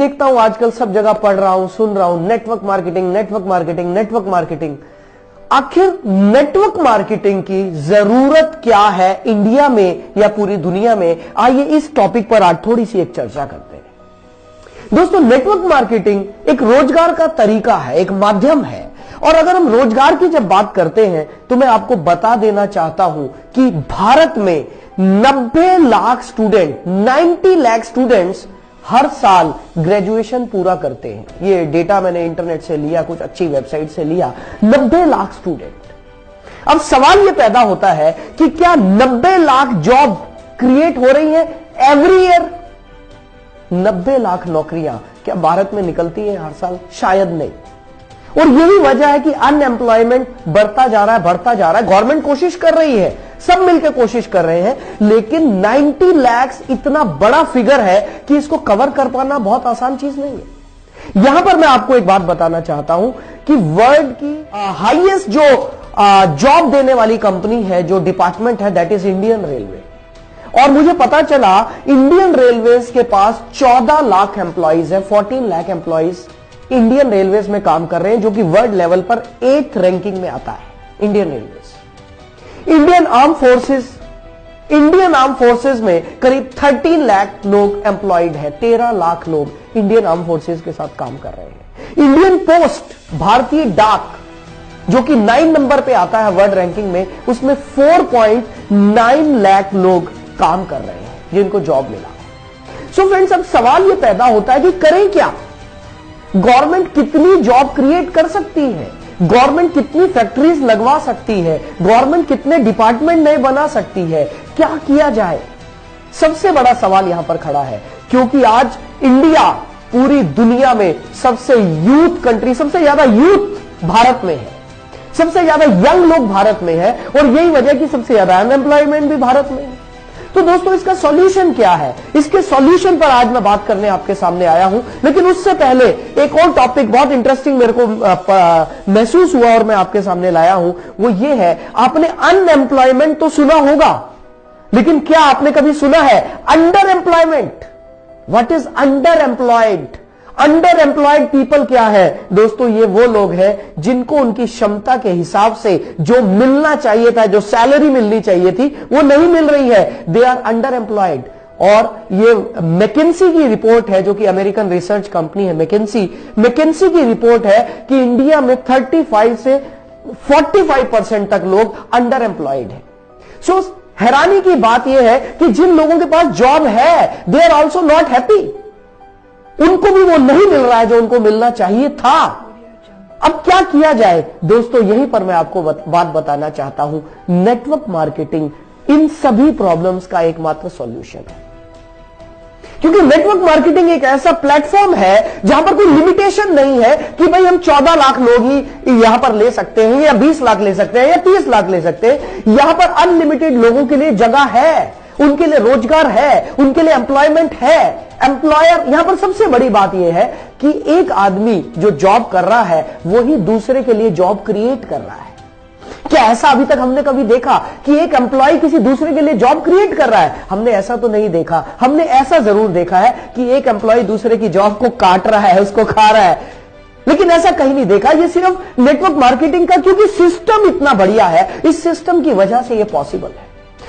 देखता हूं आजकल सब जगह पढ़ रहा हूं, सुन रहा हूं, network marketing, network marketing, network marketing. आखिर नेटवर्क मार्केटिंग की जरूरत क्या है इंडिया में या पूरी दुनिया में? आइए इस टॉपिक पर आज थोड़ी सी एक चर्चा करते हैं। दोस्तों, नेटवर्क मार्केटिंग एक रोजगार का तरीका है, एक माध्यम है। और अगर हम रोजगार की जब बात करते हैं तो मैं आपको बता देना चाहता हूं कि भारत में 90 लाख स्टूडेंट, 90 लाख स्टूडेंट्स हर साल ग्रेजुएशन पूरा करते हैं। ये डेटा मैंने इंटरनेट से लिया, कुछ अच्छी वेबसाइट से लिया। 90 लाख स्टूडेंट। अब सवाल ये पैदा होता है कि क्या 90 लाख जॉब क्रिएट हो रही है एवरी ईयर? 90 लाख नौकरियां क्या भारत में निकलती है हर साल? शायद नहीं। और यही वजह है कि अनएम्प्लॉयमेंट बढ़ता जा रहा है। गवर्नमेंट कोशिश कर रही है, सब मिलकर कोशिश कर रहे हैं, लेकिन 90 लाख इतना बड़ा फिगर है कि इसको कवर कर पाना बहुत आसान चीज नहीं है। यहां पर मैं आपको एक बात बताना चाहता हूं कि वर्ल्ड की हाईएस्ट जो जॉब देने वाली कंपनी है, जो डिपार्टमेंट है, दैट इज इंडियन रेलवे। और मुझे पता चला इंडियन रेलवेज के पास 14 लाख एम्प्लॉइज है, 14 लाख एम्प्लॉइज इंडियन रेलवेज में काम कर रहे हैं, जो कि वर्ल्ड लेवल पर 8th रैंकिंग में आता है। Indian railways, Indian arm forces में करीब 13 लाख लोग एम्प्लॉयड है। 13 लाख लोग इंडियन आर्म फोर्सेस के साथ काम कर रहे हैं। इंडियन पोस्ट, भारतीय डाक, जो कि 9 नंबर पे आता है वर्ल्ड रैंकिंग में, उसमें 4.9 लाख लोग काम कर रहे हैं जिनको जॉब मिला। सो फ्रेंड्स, अब सवाल यह पैदा होता है कि करें क्या? गवर्नमेंट कितनी जॉब क्रिएट कर सकती है? गवर्नमेंट कितनी फैक्ट्रीज लगवा सकती है? गवर्नमेंट कितने डिपार्टमेंट नए बना सकती है? क्या किया जाए? सबसे बड़ा सवाल यहां पर खड़ा है, क्योंकि आज इंडिया पूरी दुनिया में सबसे यूथ कंट्री, सबसे ज्यादा यूथ भारत में है, सबसे ज्यादा यंग लोग भारत में है, और यही वजह कि सबसे ज्यादा अनएम्प्लॉयमेंट भी भारत में है। तो दोस्तों, इसका सॉल्यूशन क्या है? इसके सॉल्यूशन पर आज मैं बात करने आपके सामने आया हूं। लेकिन उससे पहले एक और टॉपिक बहुत इंटरेस्टिंग मेरे को महसूस हुआ और मैं आपके सामने लाया हूं। वो ये है, आपने अनएम्प्लॉयमेंट तो सुना होगा, लेकिन क्या आपने कभी सुना है under employment? What is under employed? Under employed people क्या है? दोस्तों, ये वो लोग हैं जिनको उनकी क्षमता के हिसाब से जो मिलना चाहिए था, जो सैलरी मिलनी चाहिए थी, वो नहीं मिल रही है। They are under employed. और ये मैकेंसी की रिपोर्ट है, जो कि अमेरिकन रिसर्च कंपनी है मैकेंसी की रिपोर्ट है कि इंडिया में 35 से 45% तक लोग अंडर एम्प्लॉयड है। सो हैरानी की बात यह है कि जिन लोगों के पास जॉब है, they are also not happy. उनको भी वो नहीं मिल रहा है जो उनको मिलना चाहिए था। अब क्या किया जाए? दोस्तों, यहीं पर मैं आपको बात बताना चाहता हूं। नेटवर्क मार्केटिंग इन सभी प्रॉब्लम्स का एकमात्र सॉल्यूशन है, क्योंकि नेटवर्क मार्केटिंग एक ऐसा प्लेटफॉर्म है जहां पर कोई लिमिटेशन नहीं है कि भाई हम 14 लाख लोग ही यहां पर ले सकते हैं, या 20 लाख ले सकते हैं, या 30 लाख ले सकते हैं। यहां पर अनलिमिटेड लोगों के लिए जगह है, उनके लिए रोजगार है, उनके लिए एम्प्लॉयमेंट है। एम्प्लॉयर, यहां पर सबसे बड़ी बात यह है कि एक आदमी जो जॉब कर रहा है, वो ही दूसरे के लिए जॉब क्रिएट कर रहा है। क्या ऐसा अभी तक हमने कभी देखा कि एक एम्प्लॉय किसी दूसरे के लिए जॉब क्रिएट कर रहा है? हमने ऐसा तो नहीं देखा। हमने ऐसा जरूर देखा है कि एक एम्प्लॉय दूसरे की जॉब को काट रहा है, उसको खा रहा है, लेकिन ऐसा कहीं नहीं देखा। ये सिर्फ नेटवर्क मार्केटिंग का, क्योंकि सिस्टम इतना बढ़िया है, इस सिस्टम की वजह से ये पॉसिबल है।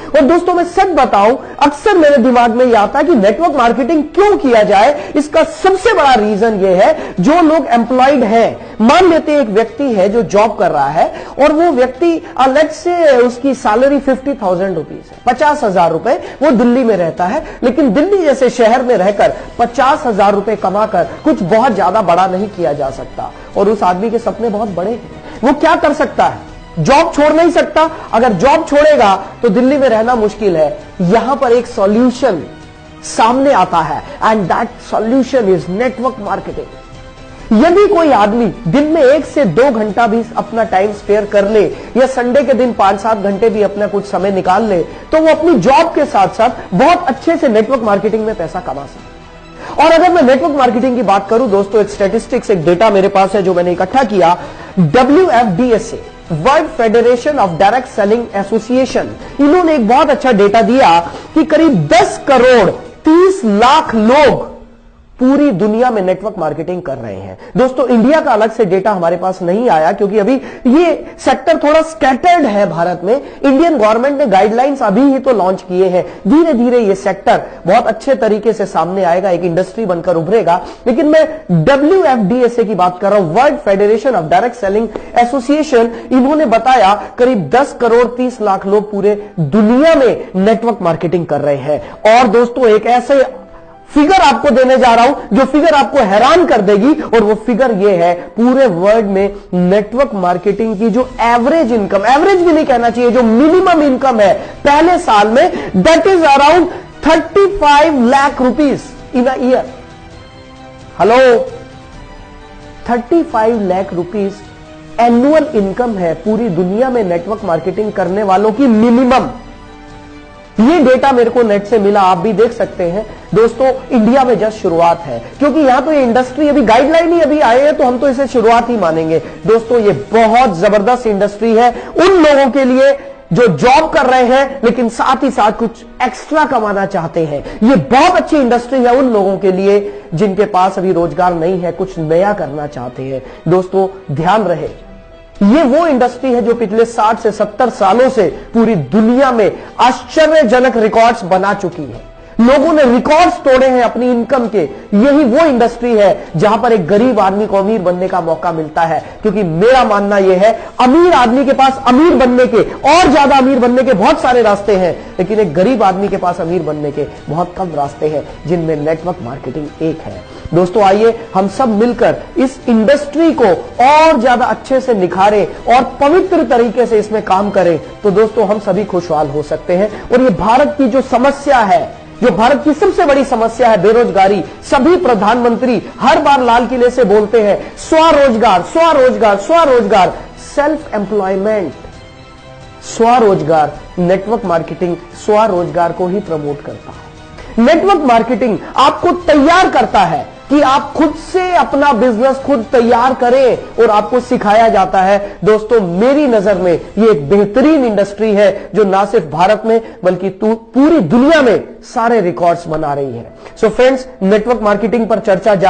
और दोस्तों, मैं सच बताऊं, अक्सर मेरे दिमाग में यह आता है कि नेटवर्क मार्केटिंग क्यों किया जाए। इसका सबसे बड़ा रीजन यह है, जो लोग एम्प्लॉयड हैं, मान लेते हैं एक व्यक्ति है जो जॉब कर रहा है, और वो व्यक्ति लेट्स से उसकी सैलरी 50,000 रुपीज है, 50,000 रुपए, वो दिल्ली में रहता है। लेकिन दिल्ली जैसे शहर में रहकर 50,000 रुपए कमाकर कुछ बहुत ज्यादा बड़ा नहीं किया जा सकता, और उस आदमी के सपने बहुत बड़े हैं। वो क्या कर सकता है? जॉब छोड़ नहीं सकता। अगर जॉब छोड़ेगा तो दिल्ली में रहना मुश्किल है। यहां पर एक सॉल्यूशन सामने आता है, and that solution is network marketing. यदि कोई आदमी दिन में 1 से 2 घंटा भी अपना टाइम स्पेयर कर ले, या संडे के दिन 5-7 घंटे भी अपना कुछ समय निकाल ले, तो वो अपनी जॉब के साथ साथ बहुत अच्छे से नेटवर्क मार्केटिंग में पैसा कमा सकता है। और अगर मैं नेटवर्क मार्केटिंग की बात करूं दोस्तों, एक स्टैटिस्टिक्स, एक डेटा मेरे पास है जो मैंने इकट्ठा किया। WFDSA, world federation of direct selling association, इन्होंने एक बहुत अच्छा डेटा दिया कि करीब 10 करोड़ 30 लाख लोग पूरी दुनिया में नेटवर्क मार्केटिंग कर रहे हैं। दोस्तों, इंडिया का अलग से डेटा हमारे पास नहीं आया क्योंकि अभी ये सेक्टर थोड़ा स्कैटर्ड है भारत में। इंडियन गवर्नमेंट ने गाइडलाइंस अभी ही तो लॉन्च किए हैं। धीरे धीरे ये सेक्टर बहुत अच्छे तरीके से सामने आएगा, एक इंडस्ट्री बनकर उभरेगा। लेकिन मैं WFDSA की बात कर रहा हूं, world federation of direct selling association. इन्होंने बताया करीब 10 करोड़ 30 लाख लोग पूरे दुनिया में नेटवर्क मार्केटिंग कर रहे हैं। और दोस्तों, एक ऐसे फिगर आपको देने जा रहा हूं जो फिगर आपको हैरान कर देगी, और वो फिगर ये है, पूरे वर्ल्ड में नेटवर्क मार्केटिंग की जो एवरेज इनकम, एवरेज भी नहीं कहना चाहिए, जो मिनिमम इनकम है पहले साल में, that is around 35 lakh rupees in a year. Hello, 35 lakh rupees annual income है पूरी दुनिया में नेटवर्क मार्केटिंग करने वालों की मिनिमम। ये डेटा मेरे को नेट से मिला, आप भी देख सकते हैं। दोस्तों, इंडिया में जस्ट शुरुआत है क्योंकि यहां तो ये इंडस्ट्री अभी गाइडलाइन ही अभी आए हैं, तो हम तो इसे शुरुआत ही मानेंगे। दोस्तों, ये बहुत जबरदस्त इंडस्ट्री है उन लोगों के लिए जो जॉब कर रहे हैं लेकिन साथ ही साथ कुछ एक्स्ट्रा कमाना चाहते हैं। ये बहुत अच्छी इंडस्ट्री है उन लोगों के लिए जिनके पास अभी रोजगार नहीं है, कुछ नया करना चाहते हैं। दोस्तों, ध्यान रहे, ये वो इंडस्ट्री है जो पिछले 60 से 70 सालों से पूरी दुनिया में आश्चर्यजनक रिकॉर्ड्स बना चुकी है। लोगों ने रिकॉर्ड्स तोड़े हैं अपनी इनकम के। यही वो इंडस्ट्री है जहां पर एक गरीब आदमी को अमीर बनने का मौका मिलता है। क्योंकि मेरा मानना यह है, अमीर आदमी के पास अमीर बनने के और ज्यादा अमीर बनने के बहुत सारे रास्ते हैं, लेकिन एक गरीब आदमी के पास अमीर बनने के बहुत कम रास्ते हैं, जिनमें नेटवर्क मार्केटिंग एक है। दोस्तों, आइए हम सब मिलकर इस इंडस्ट्री को और ज्यादा अच्छे से निखारें और पवित्र तरीके से इसमें काम करें, तो दोस्तों हम सभी खुशहाल हो सकते हैं। और ये भारत की जो समस्या है, जो भारत की सबसे बड़ी समस्या है, बेरोजगारी, सभी प्रधानमंत्री हर बार लाल किले से बोलते हैं स्वरोजगार, स्वरोजगार, स्वरोजगार, सेल्फ एम्प्लॉयमेंट, स्वरोजगार। नेटवर्क मार्केटिंग स्वरोजगार को ही प्रमोट करता है। नेटवर्क मार्केटिंग आपको तैयार करता है कि आप खुद से अपना बिजनेस खुद तैयार करें, और आपको सिखाया जाता है। दोस्तों, मेरी नजर में ये एक बेहतरीन इंडस्ट्री है जो ना सिर्फ भारत में बल्कि पूरी दुनिया में सारे रिकॉर्ड्स बना रही है। सो फ्रेंड्स, नेटवर्क मार्केटिंग पर चर्चा